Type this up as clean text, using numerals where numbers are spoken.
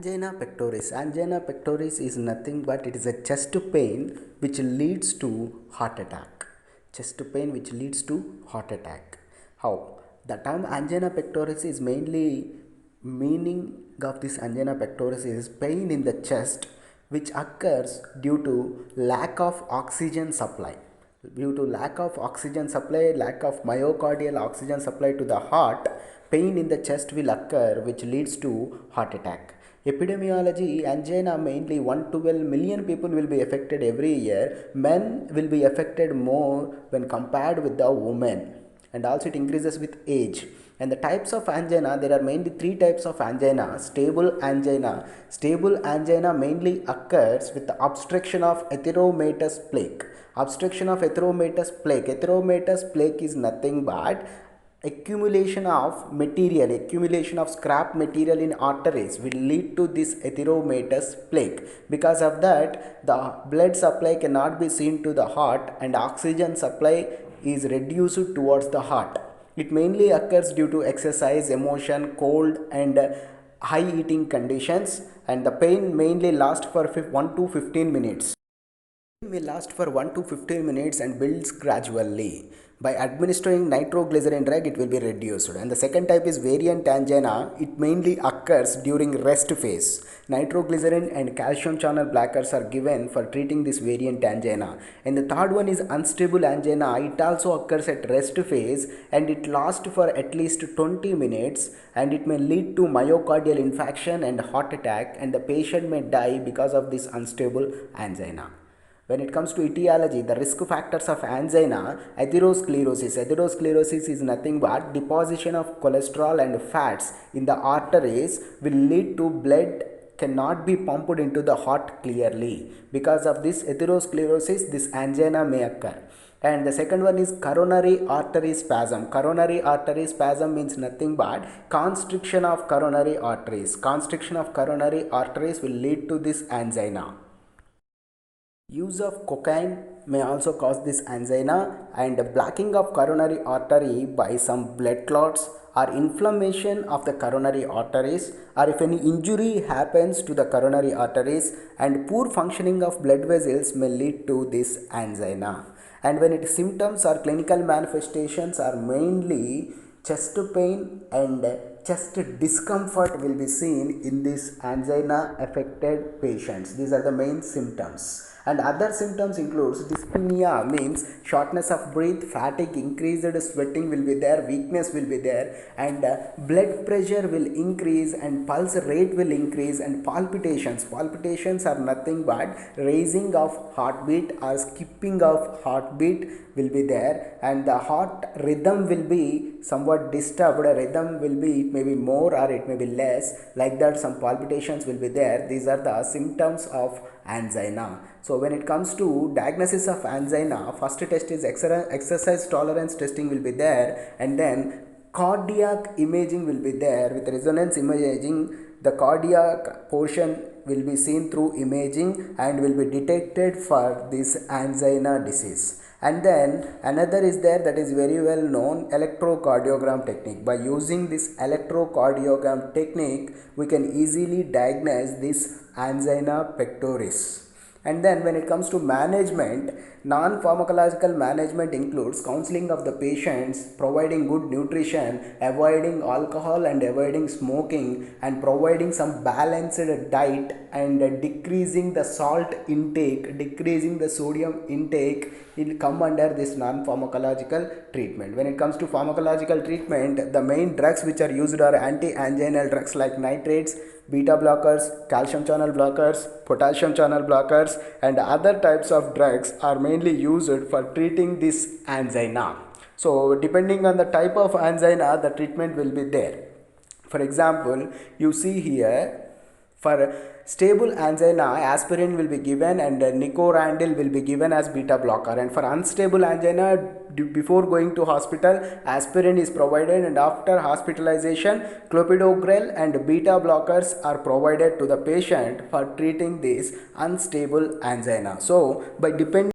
Angina pectoris. Angina pectoris is nothing but it is a chest pain which leads to heart attack. Chest pain which leads to heart attack. How? The term angina pectoris is mainly meaning of this angina pectoris is pain in the chest which occurs due to lack of oxygen supply. Due to lack of oxygen supply, lack of myocardial oxygen supply to the heart, pain in the chest will occur which leads to heart attack. Epidemiology, angina mainly 112 million people will be affected every year. Men will be affected more when compared with the women, and also it increases with age. And the types of angina, there are mainly three types of angina. Stable angina. Stable angina mainly occurs with the obstruction of atheromatous plaque. Obstruction of atheromatous plaque. Atheromatous plaque is nothing but accumulation of material, accumulation of scrap material in arteries will lead to this atheromatous plaque. Because of that, the blood supply cannot be seen to the heart and oxygen supply is reduced towards the heart. It mainly occurs due to exercise, emotion, cold and high eating conditions, and the pain mainly lasts for 1 to 15 minutes. May last for 1 to 15 minutes and builds gradually. By administering nitroglycerin drug, it will be reduced. And the second type is variant angina. It mainly occurs during rest phase. Nitroglycerin and calcium channel blockers are given for treating this variant angina. And the third one is unstable angina. It also occurs at rest phase and it lasts for at least 20 minutes and it may lead to myocardial infarction and heart attack, and the patient may die because of this unstable angina. When it comes to etiology, the risk factors of angina, atherosclerosis. Atherosclerosis is nothing but deposition of cholesterol and fats in the arteries will lead to blood cannot be pumped into the heart clearly. Because of this atherosclerosis, this angina may occur. And the second one is coronary artery spasm. Coronary artery spasm means nothing but constriction of coronary arteries. Constriction of coronary arteries will lead to this angina. Use of cocaine may also cause this angina, and blocking of coronary artery by some blood clots or inflammation of the coronary arteries, or if any injury happens to the coronary arteries, and poor functioning of blood vessels may lead to this angina. And when its symptoms or clinical manifestations are mainly chest pain and chest discomfort will be seen in these angina affected patients. These are the main symptoms. And other symptoms includes dyspnea, means shortness of breath, fatigue, increased sweating will be there, weakness will be there, and blood pressure will increase and pulse rate will increase, and palpitations are nothing but raising of heartbeat or skipping of heartbeat will be there, and the heart rhythm will be somewhat disturbed. Rhythm will be, it may be more or it may be less, like that some palpitations will be there. These are the symptoms of angina. So when it comes to diagnosis of angina, first test is exercise tolerance testing will be there, and then cardiac imaging will be there. With resonance imaging, the cardiac portion will be seen through imaging and will be detected for this angina disease. And then another is there, that is very well known, electrocardiogram technique. By using this electrocardiogram technique, we can easily diagnose this angina pectoris. And then when it comes to management, non-pharmacological management includes counseling of the patients, providing good nutrition, avoiding alcohol and avoiding smoking, and providing some balanced diet, and decreasing the salt intake, decreasing the sodium intake will come under this non-pharmacological treatment. When it comes to pharmacological treatment, the main drugs which are used are anti-anginal drugs like nitrates, beta blockers, calcium channel blockers, potassium channel blockers, and other types of drugs are mainly used for treating this angina. So depending on the type of angina, the treatment will be there. For example, you see here, for stable angina, aspirin will be given and nicorandil will be given as beta blocker. And for unstable angina, before going to hospital, aspirin is provided, and after hospitalization, clopidogrel and beta blockers are provided to the patient for treating this unstable angina. So by depending